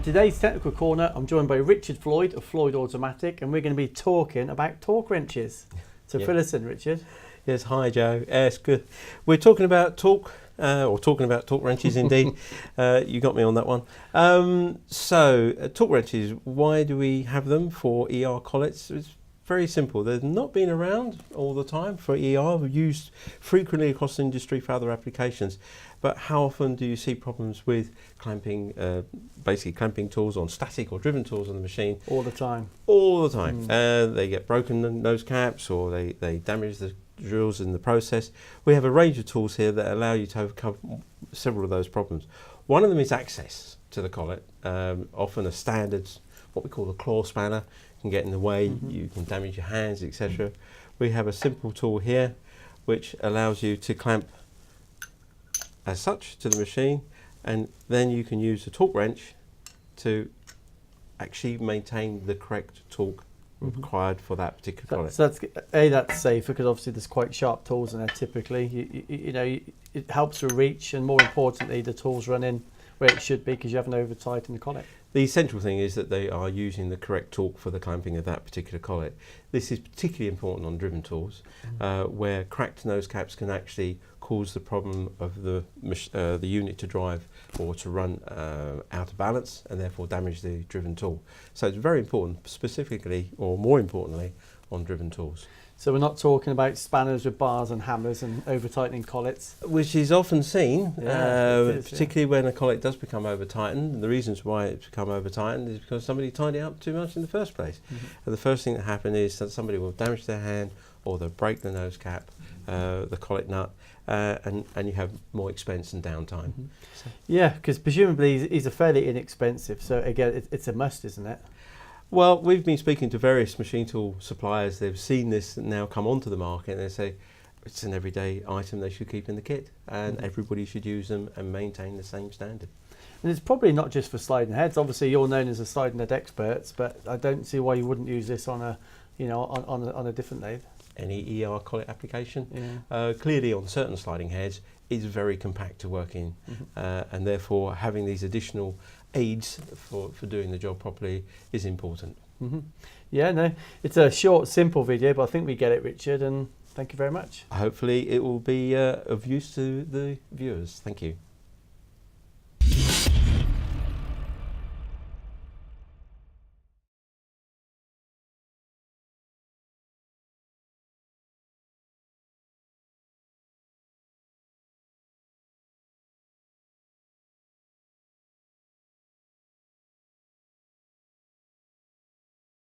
today's Technical Corner, I'm joined by Richard Floyd of Floyd Automatic, and we're going to be talking about torque wrenches. So fill us in, Richard. Yes, hi Joe. It's good. We're talking about torque, or talking about torque wrenches indeed. You got me on that one. Torque wrenches, why do we have them for ER collets? It's very simple. They've not been around all the time for ER. We're used frequently across the industry for other applications. But how often do you see problems with clamping, basically clamping tools on static or driven tools on the machine? All the time. All the time. They get broken nose caps, or they damage the drills in the process. We have a range of tools here that allow you to overcome several of those problems. One of them is access to the collet. Often a standard, what we call a claw spanner, can get in the way. You can damage your hands, etc. We have a simple tool here which allows you to clamp as such to the machine, and then you can use the torque wrench to actually maintain the correct torque required for that particular collet. So that's safer, because obviously there's quite sharp tools in there typically. You know, it helps with reach, and more importantly the tools run in where it should be, because you haven't over-tightened the collet. The essential thing is that they are using the correct torque for the clamping of that particular collet. This is particularly important on driven tools, where cracked nose caps can actually cause the problem of the unit to drive or to run out of balance, and therefore damage the driven tool. So it's very important, specifically, or more importantly, on driven tools. So we're not talking about spanners with bars and hammers and over-tightening collets? Which is often seen, particularly yeah, when a collet does become over-tightened. And the reasons why it's become over-tightened is because somebody tightened it up too much in the first place. And the first thing that happens is that somebody will damage their hand, or they'll break the nose cap, the collet nut, and you have more expense and downtime. So. Yeah, because presumably these are fairly inexpensive, so again it's a must, isn't it? Well, we've been speaking to various machine tool suppliers. They've seen this now come onto the market, and they say it's an everyday item they should keep in the kit, and everybody should use them and maintain the same standard. And it's probably not just for sliding heads. Obviously you're known as a sliding head experts, but I don't see why you wouldn't use this on a, you know, on a different lathe. Any ER collet application, clearly on certain sliding heads, is very compact to work in, and therefore having these additional aids for doing the job properly is important. Yeah, no, it's a short, simple video, but I think we get it, Richard, and thank you very much. Hopefully it will be of use to the viewers. Thank you.